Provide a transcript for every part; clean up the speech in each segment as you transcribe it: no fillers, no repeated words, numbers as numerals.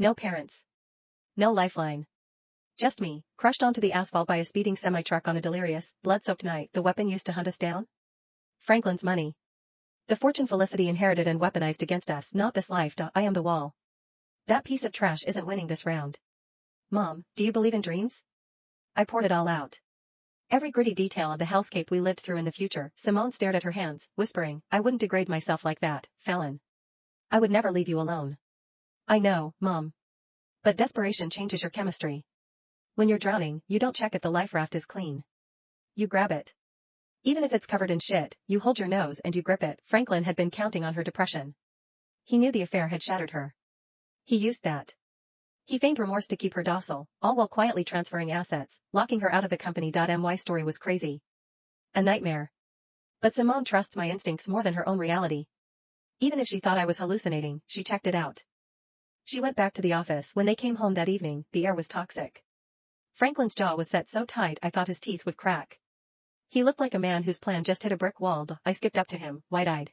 No parents. No lifeline. Just me, crushed onto the asphalt by a speeding semi-truck on a delirious, blood-soaked night. The weapon used to hunt us down? Franklin's money. The fortune Felicity inherited and weaponized against us. Not this life. I am the wall. That piece of trash isn't winning this round. Mom, do you believe in dreams? I poured it all out. Every gritty detail of the hellscape we lived through in the future. Simone stared at her hands, whispering, I wouldn't degrade myself like that, Fallon. I would never leave you alone. I know, Mom. But desperation changes your chemistry. When you're drowning, you don't check if the life raft is clean. You grab it. Even if it's covered in shit, you hold your nose and you grip it. Franklin had been counting on her depression. He knew the affair had shattered her. He used that. He feigned remorse to keep her docile, all while quietly transferring assets, locking her out of the company. My story was crazy. A nightmare. But Simone trusts my instincts more than her own reality. Even if she thought I was hallucinating, she checked it out. She went back to the office. When they came home that evening, the air was toxic. Franklin's jaw was set so tight I thought his teeth would crack. He looked like a man whose plan just hit a brick wall. I skipped up to him, wide-eyed.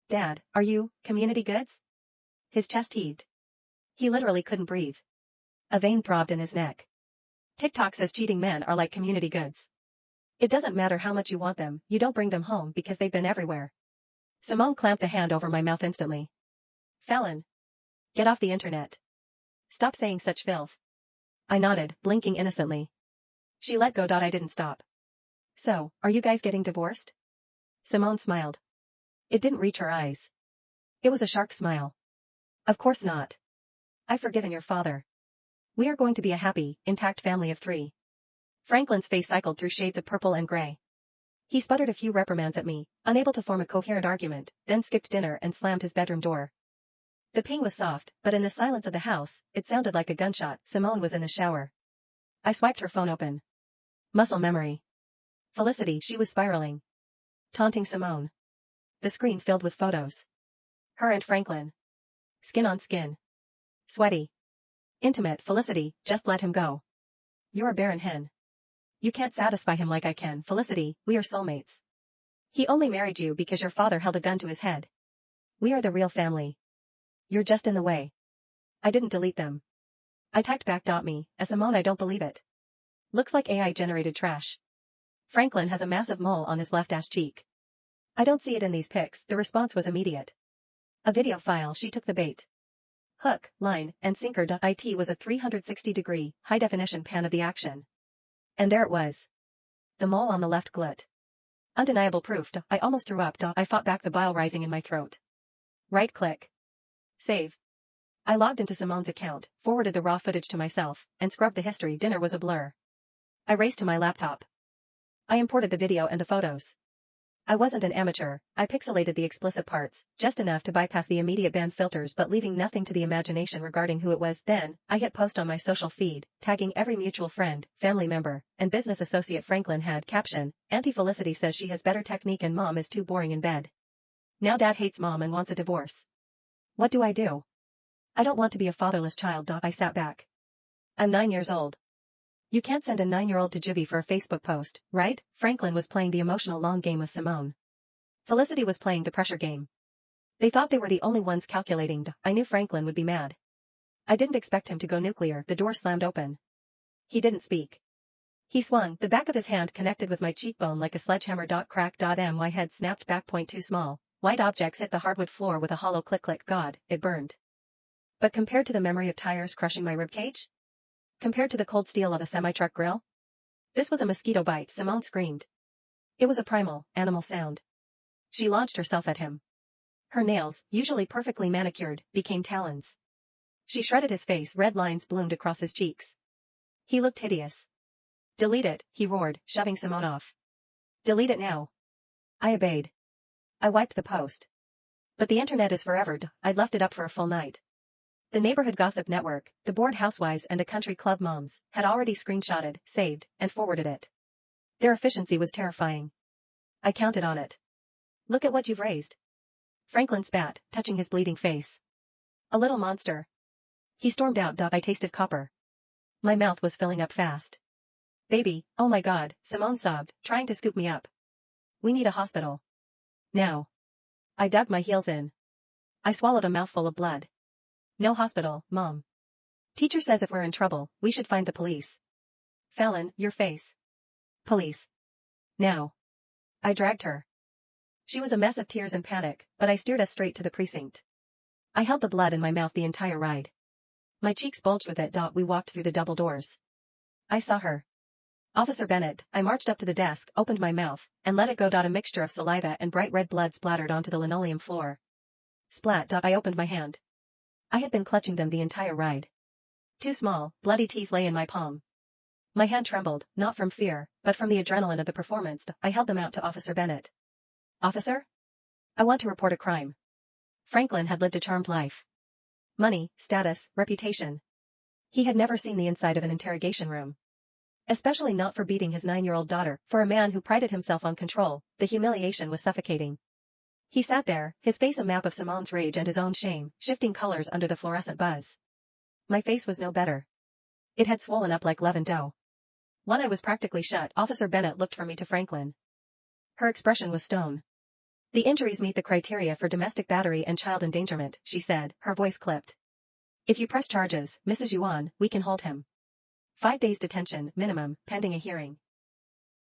Dad, are you, community goods? His chest heaved. He literally couldn't breathe. A vein throbbed in his neck. TikTok says cheating men are like community goods. It doesn't matter how much you want them, you don't bring them home because they've been everywhere. Simone clamped a hand over my mouth instantly. Fallon. Get off the internet. Stop saying such filth. I nodded, blinking innocently. She let go. I didn't stop. So, are you guys getting divorced? Simone smiled. It didn't reach her eyes. It was a shark smile. Of course not. I've forgiven your father. We are going to be a happy, intact family of 3. Franklin's face cycled through shades of purple and gray. He sputtered a few reprimands at me, unable to form a coherent argument, then skipped dinner and slammed his bedroom door. The ping was soft, but in the silence of the house, it sounded like a gunshot. Simone was in the shower. I swiped her phone open. Muscle memory. Felicity, she was spiraling. Taunting Simone. The screen filled with photos. Her and Franklin. Skin on skin. Sweaty. Intimate. Felicity, just let him go. You're a barren hen. You can't satisfy him like I can. Felicity, we are soulmates. He only married you because your father held a gun to his head. We are the real family. You're just in the way. I didn't delete them. I typed back. Me, as Simone, I don't believe it. Looks like AI-generated trash. Franklin has a massive mole on his left ass cheek. I don't see it in these pics. The response was immediate. A video file. She took the bait. Hook, line, and sinker. It was a 360-degree, high-definition pan of the action. And there it was. The mole on the left glut. Undeniable proof. I almost threw up. I fought back the bile rising in my throat. Right-click. Save. I logged into Simone's account, forwarded the raw footage to myself, and scrubbed the history. Dinner was a blur. I raced to my laptop. I imported the video and the photos. I wasn't an amateur. I pixelated the explicit parts, just enough to bypass the immediate ban filters but leaving nothing to the imagination regarding who it was. Then, I hit post on my social feed, tagging every mutual friend, family member, and business associate. Franklin had caption, Auntie Felicity says she has better technique and mom is too boring in bed. Now dad hates mom and wants a divorce. What do I do? I don't want to be a fatherless child. I sat back. I'm 9 years old. You can't send a 9-year-old to juvie for a Facebook post, right? Franklin was playing the emotional long game with Simone. Felicity was playing the pressure game. They thought they were the only ones calculating. I knew Franklin would be mad. I didn't expect him to go nuclear. The door slammed open. He didn't speak. He swung, the back of his hand connected with my cheekbone like a sledgehammer. Crack. My head snapped back. Point too small. White objects hit the hardwood floor with a hollow click. God, it burned. But compared to the memory of tires crushing my ribcage? Compared to the cold steel of a semi-truck grill? This was a mosquito bite. Simone screamed. It was a primal, animal sound. She launched herself at him. Her nails, usually perfectly manicured, became talons. She shredded his face. Red lines bloomed across his cheeks. He looked hideous. Delete it, he roared, shoving Simone off. Delete it now. I obeyed. I wiped the post. But the internet is forever. I'd left it up for a full night. The neighborhood gossip network, the bored housewives and the country club moms, had already screenshotted, saved, and forwarded it. Their efficiency was terrifying. I counted on it. Look at what you've raised. Franklin spat, touching his bleeding face. A little monster. He stormed out. I tasted copper. My mouth was filling up fast. Baby, oh my God, Simone sobbed, trying to scoop me up. We need a hospital. Now. I dug my heels in. I swallowed a mouthful of blood. No hospital, Mom. Teacher says if we're in trouble, we should find the police. Fallon, your face. Police. Now. I dragged her. She was a mess of tears and panic, but I steered us straight to the precinct. I held the blood in my mouth the entire ride. My cheeks bulged with it. We walked through the double doors. I saw her. Officer Bennett. I marched up to the desk, opened my mouth, and let it go. A mixture of saliva and bright red blood splattered onto the linoleum floor. Splat. I opened my hand. I had been clutching them the entire ride. Two small, bloody teeth lay in my palm. My hand trembled, not from fear, but from the adrenaline of the performance. I held them out to Officer Bennett. Officer? I want to report a crime. Franklin had lived a charmed life. Money, status, reputation. He had never seen the inside of an interrogation room. Especially not for beating his 9-year-old daughter. For a man who prided himself on control, the humiliation was suffocating. He sat there, his face a map of Simone's rage and his own shame, shifting colors under the fluorescent buzz. My face was no better. It had swollen up like leavened dough. One eye was practically shut. Officer Bennett looked from me to Franklin. Her expression was stone. The injuries meet the criteria for domestic battery and child endangerment, she said, her voice clipped. If you press charges, Mrs. Yuan, we can hold him. 5 days detention, minimum, pending a hearing.